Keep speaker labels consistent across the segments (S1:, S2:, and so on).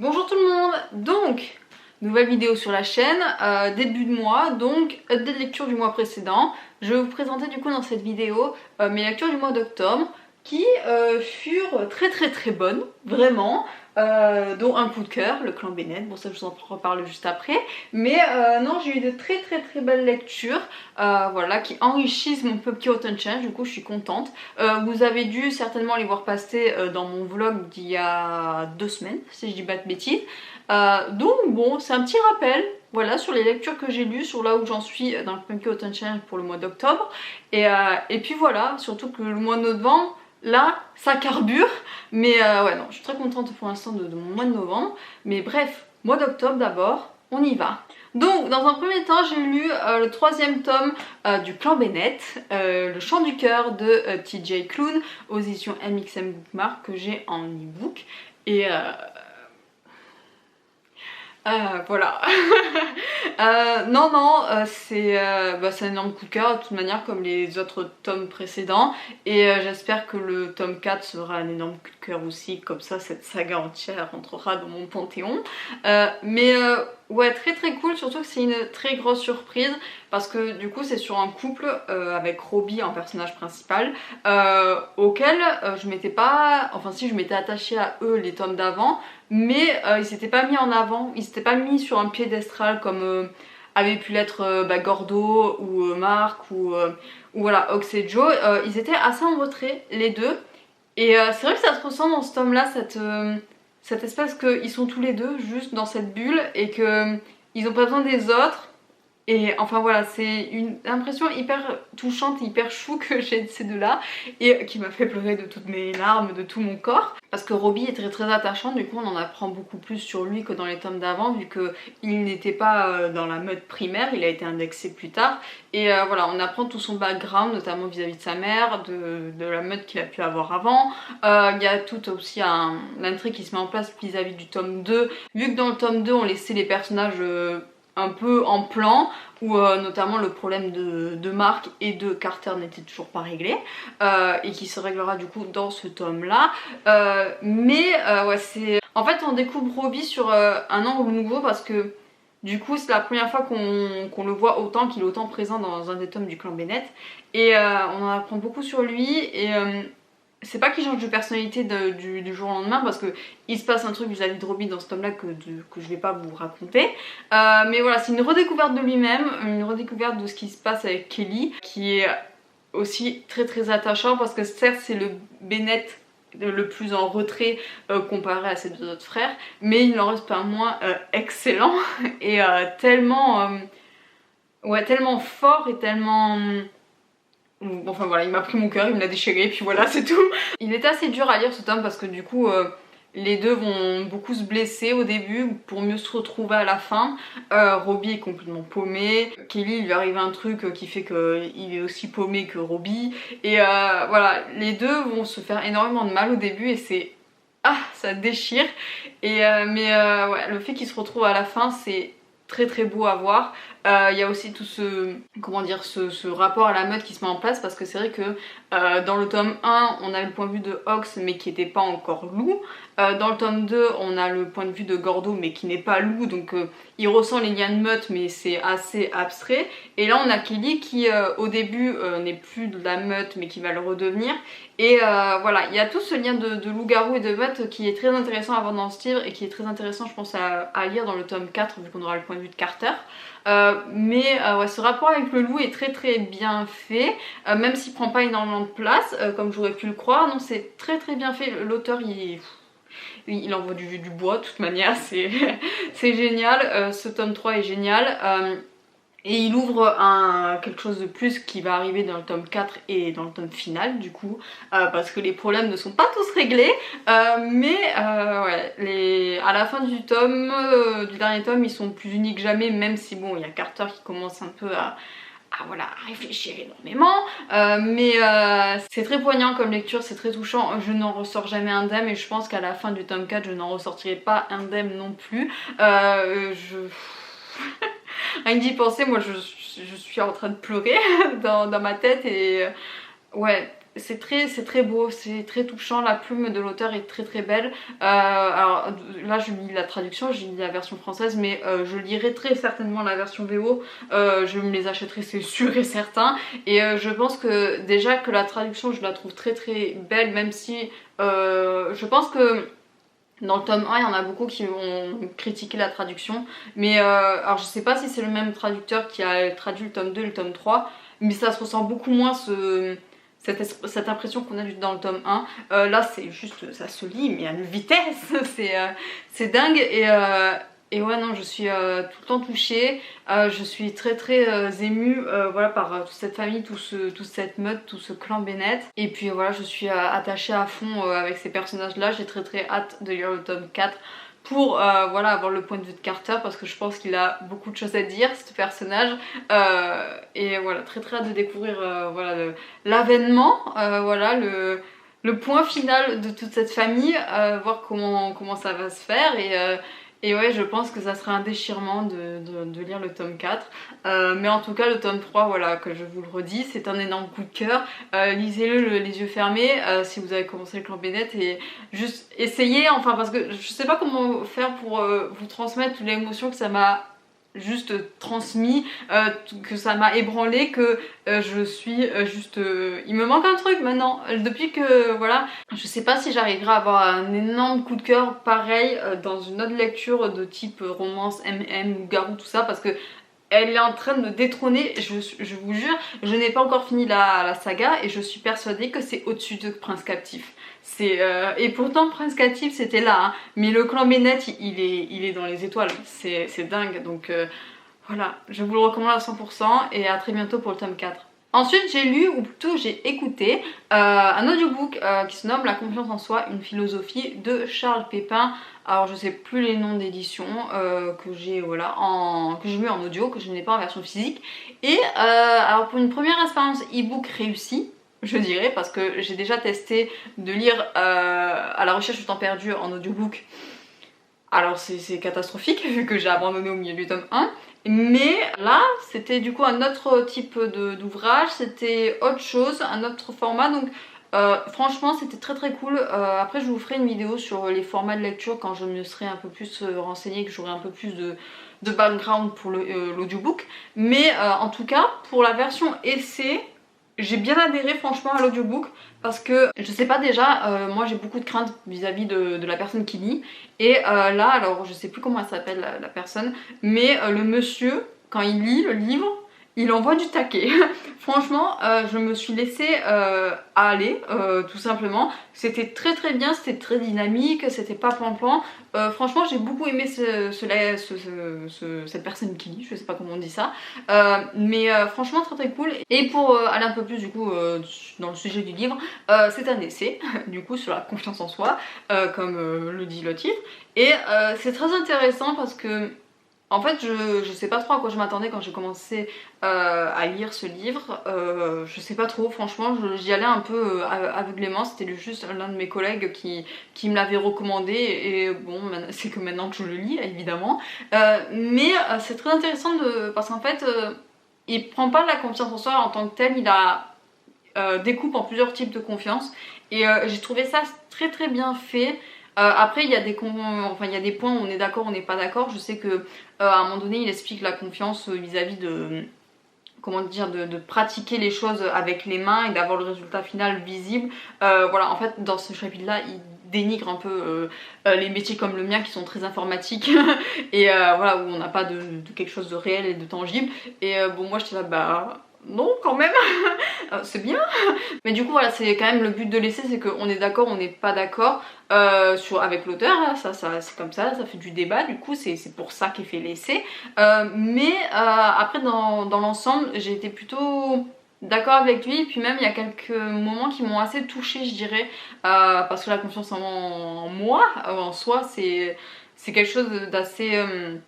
S1: Bonjour tout le monde, donc nouvelle vidéo sur la chaîne, début de mois, donc des lectures du mois précédent. Je vais vous présenter du coup dans cette vidéo mes lectures du mois d'octobre qui furent très bonnes, vraiment, dont un coup de cœur, le clan Bennett, bon ça je vous en reparle juste après, mais non j'ai eu de très belles lectures, voilà, qui enrichissent mon petit autumn challenge, du coup je suis contente. Vous avez dû certainement les voir passer dans mon vlog d'il y a 2 semaines, si je dis pas de bêtises. Donc bon, c'est un petit rappel, voilà, sur les lectures que j'ai lues, sur là où j'en suis dans le Pumpkin Autumn Challenge pour le mois d'octobre. Et puis voilà, surtout que le mois de novembre, là, ça carbure. Mais ouais, non, je suis très contente pour l'instant de mon mois de novembre. Mais bref, mois d'octobre d'abord, on y va. Donc, dans un premier temps, j'ai lu le 3e tome du clan Bennett, Le Chant du Cœur de TJ Klune, aux éditions MXM Bookmark, que j'ai en e-book. Et voilà. Non, c'est un énorme coup de cœur de toute manière comme les autres tomes précédents, et j'espère que le tome 4 sera un énorme coup de cœur aussi, comme ça cette saga entière rentrera dans mon panthéon. Ouais, très cool, surtout que c'est une très grosse surprise parce que du coup c'est sur un couple avec Robbie en personnage principal, auquel je m'étais pas, enfin si, je m'étais attachée à eux les tomes d'avant, mais ils s'étaient pas mis en avant, ils s'étaient pas mis sur un piédestal comme avait pu l'être Gordo ou Mark ou voilà, Ox et Joe. Ils étaient assez en retrait les deux, et c'est vrai que ça se ressent dans ce tome là, cette espèce qu'ils sont tous les deux juste dans cette bulle et qu'ils n'ont pas besoin des autres. Et enfin voilà, c'est une impression hyper touchante et hyper chou que j'ai de ces deux-là, et qui m'a fait pleurer de toutes mes larmes, de tout mon corps. Parce que Robbie est très attachant, du coup on en apprend beaucoup plus sur lui que dans les tomes d'avant, vu qu'il n'était pas dans la meute primaire, il a été indexé plus tard. Et voilà, on apprend tout son background, notamment vis-à-vis de sa mère, de la meute qu'il a pu avoir avant. Il y a tout aussi l'intrigue qui se met en place vis-à-vis du tome 2, vu que dans le tome 2 on laissait les personnages un peu en plan, où notamment le problème de Mark et de Carter n'était toujours pas réglé, et qui se réglera du coup dans ce tome là. Ouais, c'est... En fait on découvre Robbie sur un angle nouveau, parce que du coup c'est la première fois qu'on le voit autant, qu'il est autant présent dans un des tomes du clan Bennett, et on en apprend beaucoup sur lui. Et c'est pas qu'il change de personnalité du jour au lendemain, parce que il se passe un truc vis-à-vis de Robbie dans ce tome là que je vais pas vous raconter, mais voilà, c'est une redécouverte de lui-même, une redécouverte de ce qui se passe avec Kelly, qui est aussi très attachant, parce que certes c'est le Bennett le plus en retrait comparé à ses deux autres frères, mais il n'en reste pas moins excellent et tellement fort et tellement... Enfin voilà, il m'a pris mon cœur, il me l'a déchiré, et puis voilà, c'est tout. Il était assez dur à lire ce tome, parce que du coup les deux vont beaucoup se blesser au début pour mieux se retrouver à la fin. Robbie est complètement paumé, Kelly il lui arrive un truc qui fait qu'il est aussi paumé que Robbie, et voilà, les deux vont se faire énormément de mal au début, et c'est... Ah, ça déchire. Et ouais, le fait qu'ils se retrouvent à la fin, c'est très beau à voir. Il y a aussi tout ce, comment dire, ce rapport à la meute qui se met en place, parce que c'est vrai que dans le tome 1 on a le point de vue de Ox mais qui n'était pas encore loup, dans le tome 2 on a le point de vue de Gordo mais qui n'est pas loup, donc il ressent les liens de meute mais c'est assez abstrait. Et là on a Kelly qui au début n'est plus de la meute mais qui va le redevenir, et voilà, il y a tout ce lien de loup-garou et de meute qui est très intéressant à voir dans ce livre, et qui est très intéressant je pense à lire dans le tome 4, vu qu'on aura le point de vue de Carter. Ouais, ce rapport avec le loup est très bien fait, même s'il prend pas énormément de place comme j'aurais pu le croire. Non, c'est très bien fait. L'auteur il envoie du bois de toute manière, c'est génial. Ce tome 3 est génial. Et il ouvre quelque chose de plus qui va arriver dans le tome 4 et dans le tome final du coup, parce que les problèmes ne sont pas tous réglés, ouais, à la fin du dernier tome, ils sont plus unis que jamais, même si bon, il y a Carter qui commence un peu à voilà, réfléchir énormément, c'est très poignant comme lecture, c'est très touchant. Je n'en ressors jamais indemne, et je pense qu'à la fin du tome 4 je n'en ressortirai pas indemne non plus. Rien que d'y penser, moi je suis en train de pleurer dans ma tête, et ouais, c'est très beau, c'est très touchant, la plume de l'auteur est très belle. Alors là je lis la traduction, je lis la version française, mais je lirai très certainement la version VO, je me les achèterai, c'est sûr et certain. Et je pense que déjà que la traduction je la trouve très belle, même si je pense que dans le tome 1, il y en a beaucoup qui vont critiquer la traduction, mais alors je sais pas si c'est le même traducteur qui a traduit le tome 2 et le tome 3, mais ça se ressent beaucoup moins cette impression qu'on a dans le tome 1. Là c'est juste, ça se lit mais à une vitesse, c'est dingue. Et ouais, non, je suis tout le temps touchée, je suis très émue voilà, par toute cette famille, toute cette meute, tout ce clan Bennett. Et puis voilà, je suis attachée à fond avec ces personnages là, j'ai très hâte de lire le tome 4 pour voilà, avoir le point de vue de Carter, parce que je pense qu'il a beaucoup de choses à dire, ce personnage. Et voilà, très hâte de découvrir voilà, l'avènement, voilà, le point final de toute cette famille, voir comment ça va se faire. Et ouais, je pense que ça sera un déchirement de lire le tome 4. Mais en tout cas, le tome 3, voilà, que je vous le redis, c'est un énorme coup de cœur. Lisez-le les yeux fermés si vous avez commencé le clan Bennett, et juste essayez, enfin, parce que je sais pas comment faire pour vous transmettre toute l'émotion que ça m'a juste transmis, que ça m'a ébranlé, que je suis juste... il me manque un truc maintenant, depuis que voilà, je sais pas si j'arriverai à avoir un énorme coup de cœur pareil dans une autre lecture de type romance, MM ou Garou, tout ça, parce que elle est en train de me détrôner, je vous jure, je n'ai pas encore fini la saga et je suis persuadée que c'est au-dessus de Prince Captif. Et pourtant Prince Captif c'était là, hein, mais le clan Bennett il est dans les étoiles, c'est dingue. Donc voilà, je vous le recommande à 100% et à très bientôt pour le tome 4. Ensuite j'ai lu, ou plutôt j'ai écouté, un audiobook qui se nomme La confiance en soi, une philosophie de Charles Pépin. Alors je sais plus les noms d'édition que j'ai voilà, mis en audio, que je n'ai pas en version physique. Et alors pour une première expérience e-book réussie, je dirais, parce que j'ai déjà testé de lire À la recherche du temps perdu en audiobook. Alors c'est catastrophique vu que j'ai abandonné au milieu du tome 1. Mais là c'était du coup un autre type d'ouvrage, c'était autre chose, un autre format, donc franchement c'était très cool. Après je vous ferai une vidéo sur les formats de lecture quand je me serai un peu plus renseignée, que j'aurai un peu plus de background pour l'audiobook. Mais en tout cas pour la version essai, j'ai bien adhéré franchement à l'audiobook, parce que je sais pas, déjà moi j'ai beaucoup de craintes vis-à-vis de la personne qui lit, et là alors je sais plus comment elle s'appelle la personne, mais le monsieur quand il lit le livre il envoie du taquet. Franchement je me suis laissée aller tout simplement. C'était très bien, c'était très dynamique, c'était pas plan-plan. Franchement j'ai beaucoup aimé cette personne qui lit, je sais pas comment on dit ça. Mais franchement très cool. Et pour aller un peu plus du coup dans le sujet du livre, c'est un essai du coup sur la confiance en soi, comme le dit le titre. Et c'est très intéressant parce que en fait, je sais pas trop à quoi je m'attendais quand j'ai commencé à lire ce livre. Je sais pas trop, franchement, j'y allais un peu aveuglément. C'était juste l'un de mes collègues qui me l'avait recommandé. Et bon, c'est que maintenant que je le lis, évidemment. Mais c'est très intéressant parce qu'en fait, il prend pas la confiance en soi en tant que tel, il la découpe en plusieurs types de confiance. Et j'ai trouvé ça très bien fait. Après il y a des points où on est d'accord, on n'est pas d'accord. Je sais que à un moment donné il explique la confiance vis-à-vis de, comment dire, de pratiquer les choses avec les mains et d'avoir le résultat final visible. Voilà, en fait dans ce chapitre là il dénigre un peu les métiers comme le mien qui sont très informatiques et voilà, où on n'a pas de quelque chose de réel et de tangible. Et bon, moi j'étais là, bah non quand même. C'est bien. Mais du coup voilà, c'est quand même le but de l'essai, c'est qu'on est d'accord, on n'est pas d'accord avec l'auteur, hein. Ça c'est comme ça fait du débat, du coup c'est pour ça qu'est fait l'essai. Mais après dans l'ensemble j'ai été plutôt d'accord avec lui. Et puis même il y a quelques moments qui m'ont assez touchée, je dirais, parce que la confiance en moi, en soi, c'est quelque chose d'assez,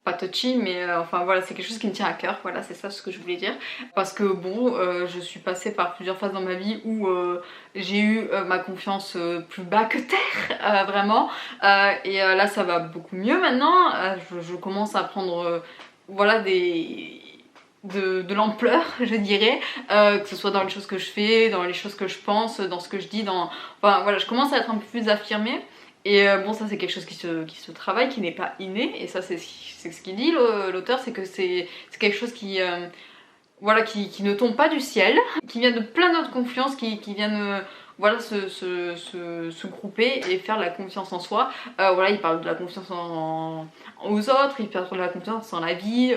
S1: pas touchy, mais enfin voilà, c'est quelque chose qui me tient à cœur, voilà, c'est ça ce que je voulais dire. Parce que bon, je suis passée par plusieurs phases dans ma vie où j'ai eu ma confiance plus bas que terre, vraiment. Et là ça va beaucoup mieux maintenant, je commence à prendre voilà, de l'ampleur, je dirais, que ce soit dans les choses que je fais, dans les choses que je pense, dans ce que je dis, enfin voilà, je commence à être un peu plus affirmée. Et bon, ça c'est quelque chose qui se travaille, qui n'est pas inné, et ça c'est ce qu'il dit l'auteur, c'est que c'est quelque chose qui, voilà, qui ne tombe pas du ciel, qui vient de plein d'autres confiances, qui viennent voilà, se grouper et faire de la confiance en soi. Voilà, il parle de la confiance aux autres, il parle de la confiance en la vie,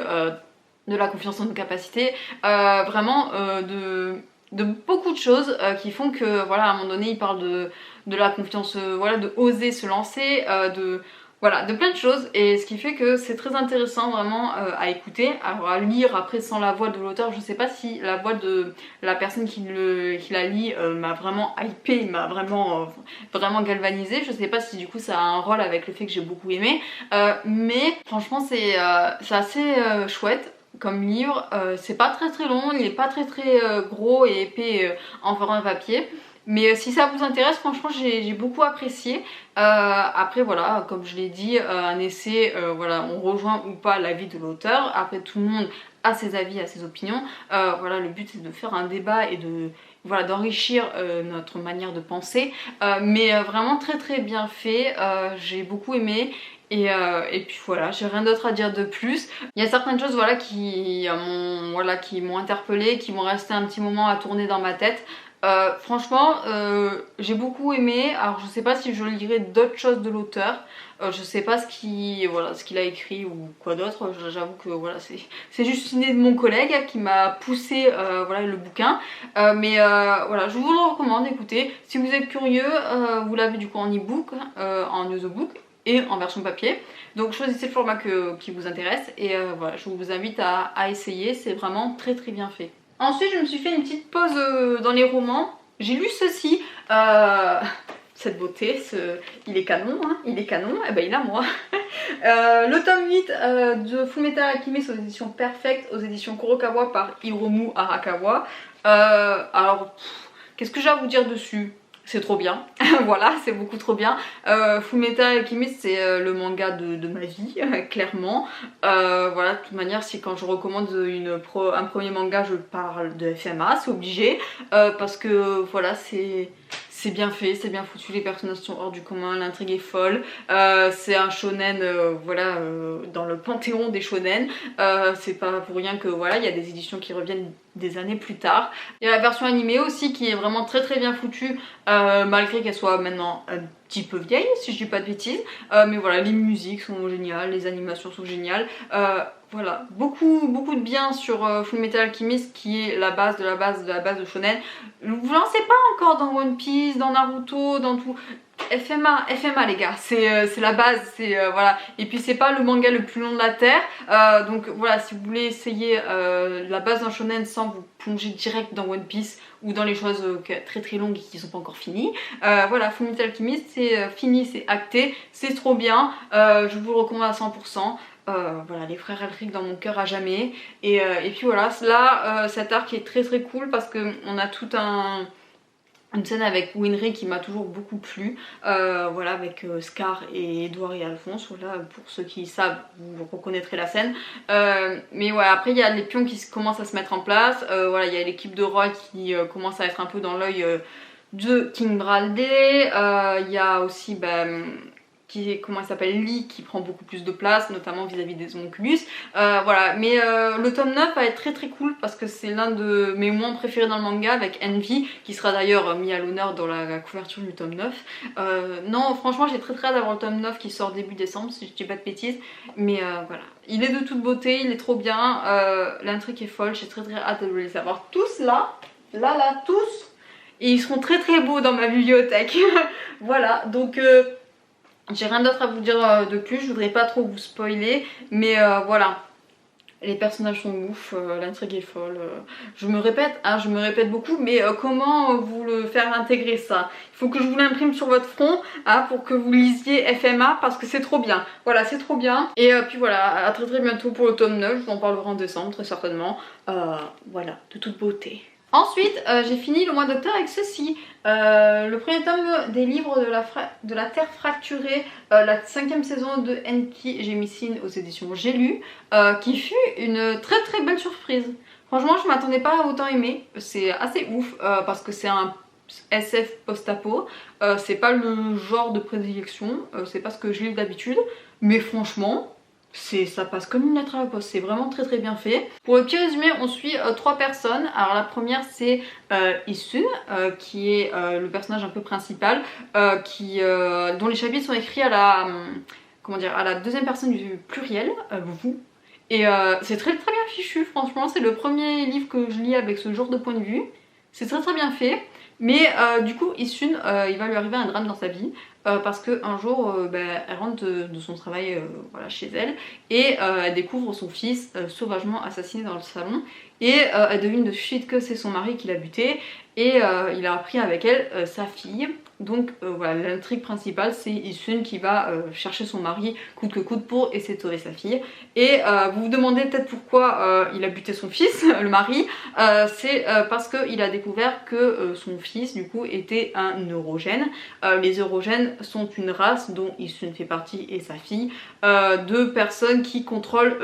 S1: de la confiance en nos capacités, vraiment de beaucoup de choses qui font que, voilà, à un moment donné, il parle de la confiance, voilà, de oser se lancer, voilà, de plein de choses, et ce qui fait que c'est très intéressant vraiment à écouter, alors à lire après sans la voix de l'auteur. Je sais pas si la voix de la personne qui la lit m'a vraiment hypé, m'a vraiment galvanisé. Je sais pas si du coup ça a un rôle avec le fait que j'ai beaucoup aimé, mais franchement c'est assez chouette comme livre. C'est pas très long, il est pas très gros et épais en format papier. Mais si ça vous intéresse, franchement j'ai beaucoup apprécié. Après voilà, comme je l'ai dit, un essai, voilà, on rejoint ou pas l'avis de l'auteur. Après tout le monde a ses avis, a ses opinions. Voilà, le but c'est de faire un débat et voilà, d'enrichir notre manière de penser. Mais vraiment très bien fait, j'ai beaucoup aimé. Et puis voilà, j'ai rien d'autre à dire de plus. Il y a certaines choses voilà, qui m'ont interpellée, qui vont rester un petit moment à tourner dans ma tête. Franchement, j'ai beaucoup aimé. Alors je sais pas si je lirai d'autres choses de l'auteur. Je sais pas ce qu'il a écrit ou quoi d'autre. J'avoue que voilà, c'est juste une idée de mon collègue qui m'a poussé voilà, le bouquin. Mais voilà, je vous le recommande, écoutez. Si vous êtes curieux, vous l'avez du coup en e-book, en audiobook et en version papier. Donc choisissez le format qui vous intéresse. Et voilà, je vous invite à essayer. C'est vraiment très bien fait. Ensuite, je me suis fait une petite pause dans les romans. J'ai lu ceci. Cette beauté, il est canon, hein, il est canon, et ben il a moi. Le tome 8 de Fullmetal Alchemist aux éditions Perfect, aux éditions Kurokawa par Hiromu Arakawa. Alors, qu'est-ce que j'ai à vous dire dessus? C'est trop bien, voilà, c'est beaucoup trop bien. Fullmetal Alchemist, c'est le manga de ma vie, clairement. Voilà, de toute manière, si quand je recommande un premier manga, je parle de FMA, c'est obligé. Parce que voilà, c'est bien fait, c'est bien foutu, les personnages sont hors du commun, l'intrigue est folle. C'est un shonen, voilà, dans le panthéon des shonen. C'est pas pour rien que voilà, il y a des éditions qui reviennent des années plus tard. Il y a la version animée aussi qui est vraiment très bien foutue, malgré qu'elle soit maintenant un petit peu vieille, si je dis pas de bêtises. Mais voilà, les musiques sont géniales, les animations sont géniales. Voilà, beaucoup de bien sur Fullmetal Alchemist, qui est la base de la base de la base de shonen. Vous lancez pas encore dans One Piece, dans Naruto, dans tout. FMA les gars, c'est la base, voilà. Et puis c'est pas le manga le plus long de la terre, donc voilà, si vous voulez essayer la base d'un shonen sans vous plonger direct dans One Piece ou dans les choses très longues et qui sont pas encore finies, voilà, Fullmetal Alchemist, c'est fini, c'est acté, c'est trop bien, je vous le recommande à 100%. Voilà, les frères Elric dans mon cœur à jamais. Et puis voilà, là cet arc est très cool parce qu'on a tout une scène avec Winry qui m'a toujours beaucoup plu, voilà, avec Scar et Edward et Alphonse. Voilà, pour ceux qui savent, vous reconnaîtrez la scène. Mais ouais, après il y a les pions qui commencent à se mettre en place. Voilà, il y a l'équipe de Roy qui commence à être un peu dans l'œil de King Bradley. Il y a aussi comment elle s'appelle, Lee, qui prend beaucoup plus de place, notamment vis-à-vis des homunculus. Voilà, mais le tome 9 va être très cool parce que c'est l'un de mes moments préférés dans le manga, avec Envy, qui sera d'ailleurs mis à l'honneur dans la couverture du tome 9. Non, franchement, j'ai très hâte d'avoir le tome 9 qui sort début décembre, si je dis pas de bêtises. Mais voilà, il est de toute beauté, il est trop bien, l'intrigue est folle, j'ai très hâte de les avoir tous là, tous. Et ils seront très beaux dans ma bibliothèque. Voilà, donc j'ai rien d'autre à vous dire de plus, je voudrais pas trop vous spoiler, mais voilà. Les personnages sont ouf, l'intrigue est folle. Je me répète, hein, je me répète beaucoup, mais comment vous le faire intégrer ça? Il faut que je vous l'imprime sur votre front, hein, pour que vous lisiez FMA, parce que c'est trop bien. Voilà, c'est trop bien. Et puis voilà, à très bientôt pour le tome 9, je vous en parlerai en décembre très certainement. Voilà, de toute beauté. Ensuite, j'ai fini le mois d'octobre avec ceci. Le premier tome des livres de la Terre fracturée, la 5e saison de Enki Jemisin aux éditions J'ai lu, qui fut une très très belle surprise. Franchement, je m'attendais pas à autant aimer. C'est assez ouf parce que c'est un SF post-apo. C'est pas le genre de prédilection, c'est pas ce que je lis d'habitude, mais franchement, ça passe comme une lettre à la poste, c'est vraiment très très bien fait. Pour le petit résumé, on suit 3 personnes. Alors la première c'est Isun, qui est le personnage un peu principal, dont les chapitres sont écrits à la, comment dire, à la 2e personne du pluriel, vous. Et c'est très très bien fichu, franchement, c'est le premier livre que je lis avec ce genre de point de vue. C'est très très bien fait. Mais du coup, Isun, il va lui arriver un drame dans sa vie parce qu'un jour, elle rentre de son travail voilà, chez elle et elle découvre son fils sauvagement assassiné dans le salon et elle devine de suite que c'est son mari qui l'a buté et il a pris avec elle sa fille. Donc voilà, l'intrigue principale c'est Isun qui va chercher son mari coûte que coûte pour essayer de sauver sa fille. Et vous vous demandez peut-être pourquoi il a buté son fils, le mari, c'est parce qu'il a découvert que son fils du coup était un neurogène. Les neurogènes sont une race dont Isun fait partie et sa fille, de personnes qui contrôlent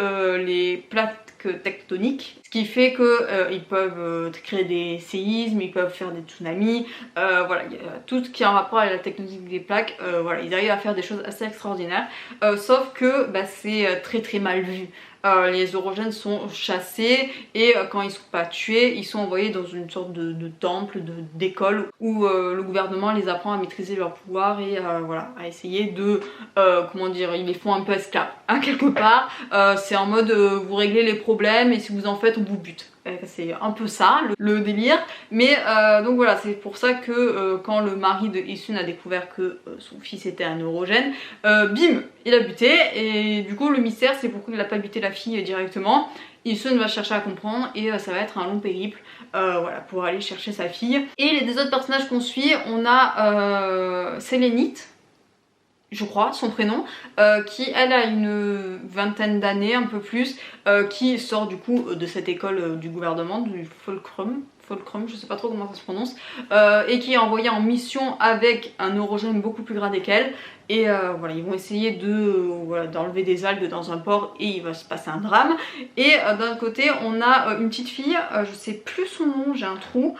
S1: les plaques tectoniques, ce qui fait qu'ils peuvent créer des séismes, ils peuvent faire des tsunamis, voilà, il y a tout ce qui est en rapport avec la tectonique des plaques, voilà, ils arrivent à faire des choses assez extraordinaires, sauf que c'est très très mal vu. Les orogènes sont chassés et quand ils sont pas tués, ils sont envoyés dans une sorte de temple, d'école où le gouvernement les apprend à maîtriser leur pouvoir et voilà, à essayer de, comment dire, ils les font un peu esclaves, hein, quelque part. C'est en mode vous réglez les problèmes et si vous en faites on vous bute. C'est un peu ça le délire, mais donc voilà, c'est pour ça que quand le mari de Isun a découvert que son fils était un neurogène, bim, il a buté. Et du coup le mystère c'est pourquoi il a pas buté la fille directement. Isun va chercher à comprendre et ça va être un long périple voilà, pour aller chercher sa fille. Et les 2 autres personnages qu'on suit, on a Sélénite, je crois, son prénom, qui elle a une vingtaine d'années, un peu plus, qui sort du coup de cette école du gouvernement, du Fulcrum, je sais pas trop comment ça se prononce, et qui est envoyée en mission avec un neurogène beaucoup plus gradé qu'elle. Et voilà, ils vont essayer voilà, d'enlever des algues dans un port et il va se passer un drame. Et d'un côté, on a une petite fille, je sais plus son nom, j'ai un trou,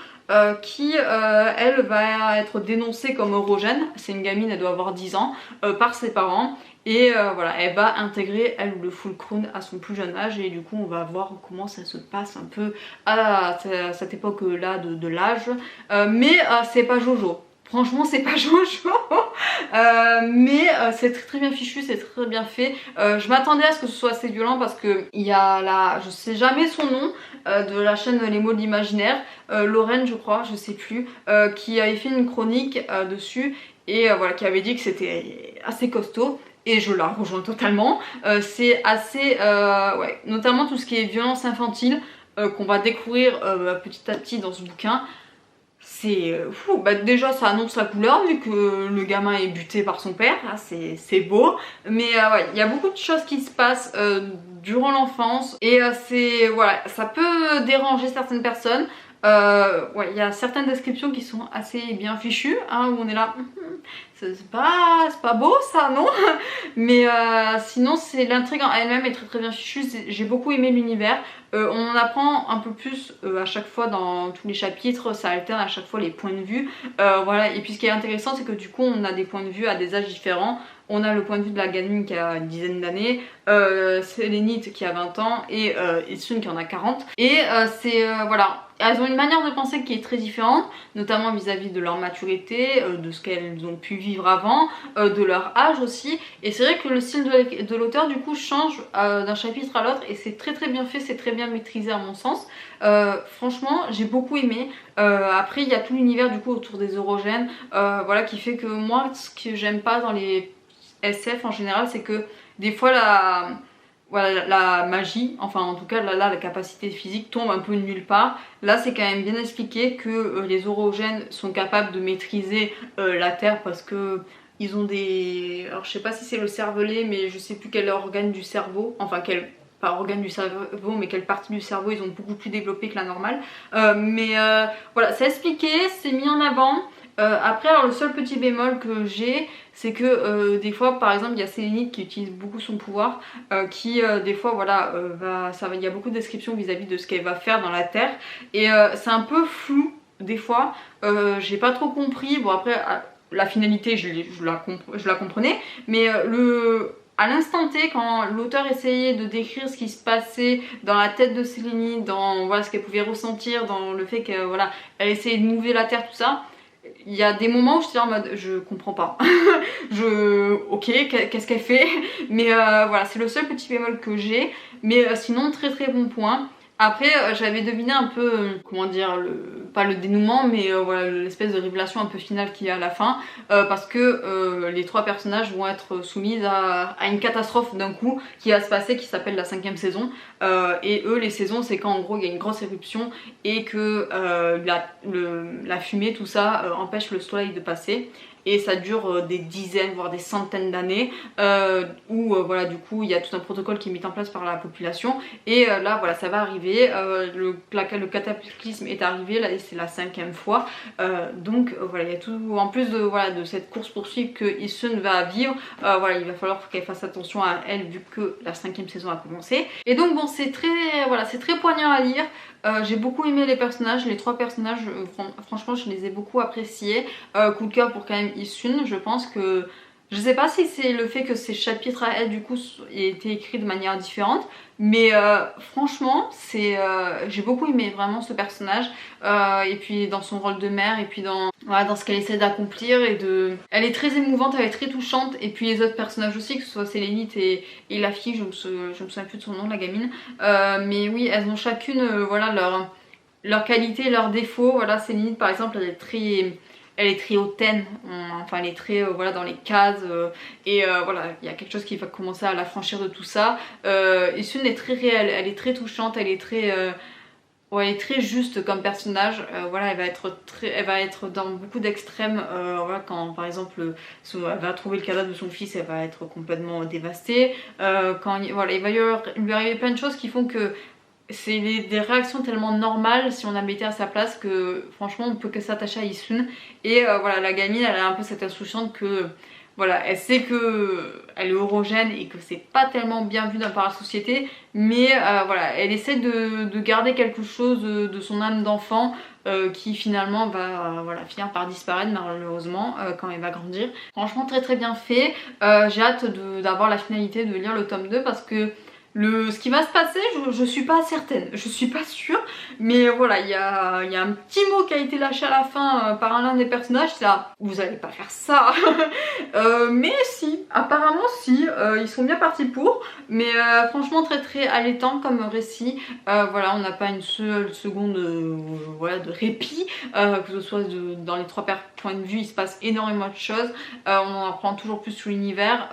S1: qui elle va être dénoncée comme neurogène. C'est une gamine, elle doit avoir 10 ans, par ses parents. Et voilà, elle va intégrer elle le Fulcrum à son plus jeune âge et du coup on va voir comment ça se passe un peu à cette époque là de l'âge. Mais c'est pas Jojo. Franchement c'est pas Jojo, mais c'est très très bien fichu, c'est très bien fait. Je m'attendais à ce que ce soit assez violent parce que il y a je sais jamais son nom, de la chaîne Les mots de l'imaginaire, Lorraine je crois, je sais plus, qui avait fait une chronique dessus et voilà, qui avait dit que c'était assez costaud. Et je la rejoins totalement. C'est assez, ouais, notamment tout ce qui est violence infantile qu'on va découvrir petit à petit dans ce bouquin. C'est fou, déjà ça annonce la couleur vu que le gamin est buté par son père, c'est beau. Mais ouais, il y a beaucoup de choses qui se passent durant l'enfance et voilà, ça peut déranger certaines personnes. Ouais, il y a certaines descriptions qui sont assez bien fichues, hein, où on est là, c'est pas beau ça, non? Mais sinon, l'intrigue en elle-même est très très bien fichue, j'ai beaucoup aimé l'univers. On en apprend un peu plus à chaque fois dans tous les chapitres, ça alterne à chaque fois les points de vue. Voilà, et puis ce qui est intéressant, c'est que du coup, on a des points de vue à des âges différents. On a le point de vue de la gamine qui a une dizaine d'années, Sélénite qui a 20 ans et Isun qui en a 40. Et voilà, elles ont une manière de penser qui est très différente, notamment vis-à-vis de leur maturité, de ce qu'elles ont pu vivre avant, de leur âge aussi. Et c'est vrai que le style de l'auteur du coup change d'un chapitre à l'autre et c'est très très bien fait, c'est très bien maîtrisé à mon sens. Franchement j'ai beaucoup aimé. Après il y a tout l'univers du coup autour des orogènes, voilà, qui fait que moi ce que j'aime pas dans les SF en général, c'est que des fois voilà, la magie, enfin en tout cas là la capacité physique tombe un peu de nulle part. Là c'est quand même bien expliqué que les orogènes sont capables de maîtriser la terre parce que ils ont alors je sais pas si c'est le cervelet mais je sais plus quel organe du cerveau, enfin quel pas organe du cerveau, mais quelle partie du cerveau ils ont beaucoup plus développé que la normale. Voilà, c'est expliqué, c'est mis en avant. Après, alors le seul petit bémol que j'ai, c'est que des fois, par exemple, il y a Sélénite qui utilise beaucoup son pouvoir, qui des fois, voilà, il y a beaucoup de descriptions vis-à-vis de ce qu'elle va faire dans la Terre, et c'est un peu flou des fois. J'ai pas trop compris. Bon après, la finalité, je la comprenais, mais à l'instant T, quand l'auteur essayait de décrire ce qui se passait dans la tête de Sélénite, dans voilà, ce qu'elle pouvait ressentir, dans le fait qu'elle voilà, elle essayait de mouver la Terre, tout ça, il y a des moments où j'étais en mode je comprends pas. Ok, qu'est-ce qu'elle fait? Mais voilà, c'est le seul petit bémol que j'ai. Mais sinon, très très bon point. Après, j'avais deviné un peu, comment dire, pas le dénouement, mais voilà, l'espèce de révélation un peu finale qu'il y a à la fin, parce que les 3 personnages vont être soumis à une catastrophe d'un coup qui va se passer, qui s'appelle la 5e saison. Et eux, les saisons, c'est quand en gros il y a une grosse éruption et que la fumée, tout ça, empêche le soleil de passer. Et ça dure des dizaines voire des centaines d'années, où voilà, du coup il y a tout un protocole qui est mis en place par la population, et là voilà, ça va arriver, le cataclysme est arrivé, là c'est la 5e fois, donc voilà, il y a tout, en plus de, voilà, de cette course poursuite que Issun va vivre, voilà, il va falloir qu'elle fasse attention à elle vu que la 5e saison a commencé. Et donc bon, c'est très, voilà, c'est très poignant à lire. J'ai beaucoup aimé les personnages, les 3 personnages, franchement je les ai beaucoup appréciés. Coup de cœur pour quand même Issun, je pense que... Je sais pas si c'est le fait que ces chapitres à elle du coup aient été écrits de manière différente, mais franchement j'ai beaucoup aimé vraiment ce personnage, et puis dans son rôle de mère, et puis voilà, dans ce qu'elle essaie d'accomplir, elle est très émouvante, elle est très touchante, et puis les autres personnages aussi, que ce soit Sélénite et la fille, je me souviens plus de son nom, la gamine, mais oui, elles ont chacune voilà, leur qualité, leurs défauts. Voilà, Sélénite par exemple, elle est très hautaine, enfin elle est très voilà, dans les cases, et voilà, il y a quelque chose qui va commencer à la franchir de tout ça. Issun est très réelle, elle est très touchante, elle est très, ouais, elle est très juste comme personnage. Voilà, elle va être dans beaucoup d'extrêmes. Voilà, quand par exemple elle va trouver le cadavre de son fils, elle va être complètement dévastée. Voilà, il va lui arriver plein de choses qui font que c'est des réactions tellement normales si on a été à sa place, que franchement on peut que s'attacher à Issun. Et voilà, la gamine, elle a un peu cette insouciante que voilà, elle sait que elle est eurogène et que c'est pas tellement bien vu par la société, mais voilà, elle essaie de garder quelque chose de son âme d'enfant, qui finalement va voilà, finir par disparaître malheureusement quand elle va grandir. Franchement très très bien fait. J'ai hâte d'avoir la finalité, de lire le tome 2, parce que ce qui va se passer, je suis pas certaine, je suis pas sûre, mais voilà, il y a un petit mot qui a été lâché à la fin par l'un des personnages, c'est là, vous allez pas faire ça. Mais si, apparemment si, ils sont bien partis pour, mais franchement très très allaitant comme récit. Voilà, on n'a pas une seule seconde voilà, de répit, que ce soit dans les 3 points de vue, il se passe énormément de choses, on en apprend toujours plus sur l'univers.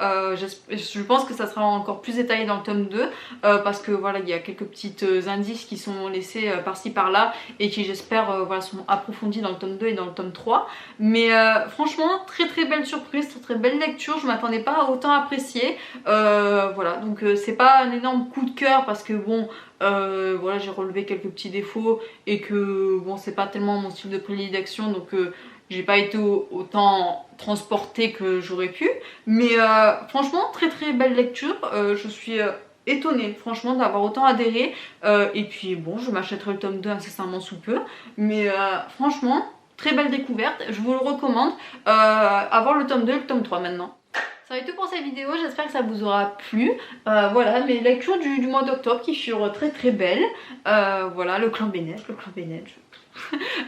S1: Je pense que ça sera encore plus détaillé dans le tome 2, parce que voilà, il y a quelques petites indices qui sont laissés par-ci par-là et qui j'espère voilà, sont approfondis dans le tome 2 et dans le tome 3. Mais franchement très très belle surprise, très très belle lecture, je m'attendais pas à autant apprécier. Voilà, donc c'est pas un énorme coup de cœur parce que bon, voilà, j'ai relevé quelques petits défauts et que bon, c'est pas tellement mon style de prédilection, donc j'ai pas été autant transportée que j'aurais pu. Mais franchement très très belle lecture. Je suis étonnée franchement d'avoir autant adhéré, et puis bon, je m'achèterai le tome 2 incessamment sous peu, mais franchement très belle découverte, je vous le recommande. Avoir le tome 2 et le tome 3 maintenant. Ça va être tout pour cette vidéo, j'espère que ça vous aura plu. Voilà, mes lectures du mois d'octobre qui furent très très belles. Voilà, le clan Bennett.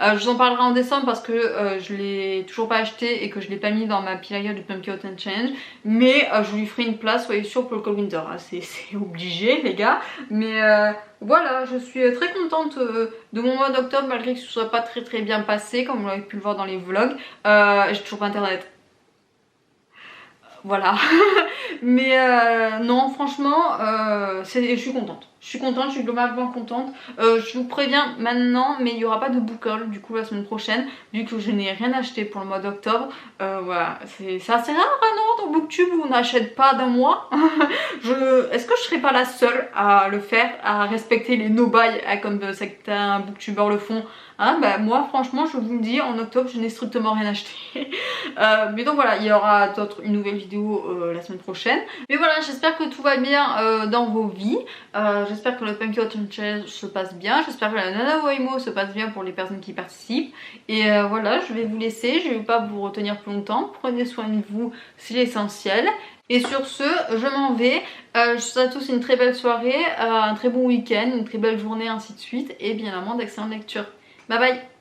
S1: Je vous en parlerai en décembre parce que je l'ai toujours pas acheté et que je l'ai pas mis dans ma pile du Pumpkin Autumn Challenge, mais je lui ferai une place, soyez sûr, pour le Cold Winter, c'est obligé les gars. Mais voilà, je suis très contente de mon mois d'octobre, malgré que ce soit pas très très bien passé comme vous l'avez pu le voir dans les vlogs. J'ai toujours pas internet, voilà. Mais non, franchement je suis contente. Je suis contente, je suis globalement contente. Je vous préviens maintenant, mais il n'y aura pas de book haul du coup la semaine prochaine, vu que je n'ai rien acheté pour le mois d'octobre. Voilà, c'est assez rare non, dans Booktube où on n'achète pas d'un mois. Est-ce que je serais pas la seule à le faire, à respecter les no-buy comme certains booktubers le font? Hein, bah, moi franchement je vous le dis, en octobre je n'ai strictement rien acheté. Mais donc voilà, il y aura une nouvelle vidéo la semaine prochaine. Mais voilà, j'espère que tout va bien dans vos vies. J'espère que le Pumpkin Autumn Challenge se passe bien. J'espère que la NaNoWriMo se passe bien pour les personnes qui participent. Et voilà, je vais vous laisser, je ne vais pas vous retenir plus longtemps. Prenez soin de vous, c'est l'essentiel. Et sur ce, je m'en vais. Je vous souhaite à tous une très belle soirée, un très bon week-end, une très belle journée, ainsi de suite. Et bien évidemment d'excellentes lectures. Bye bye!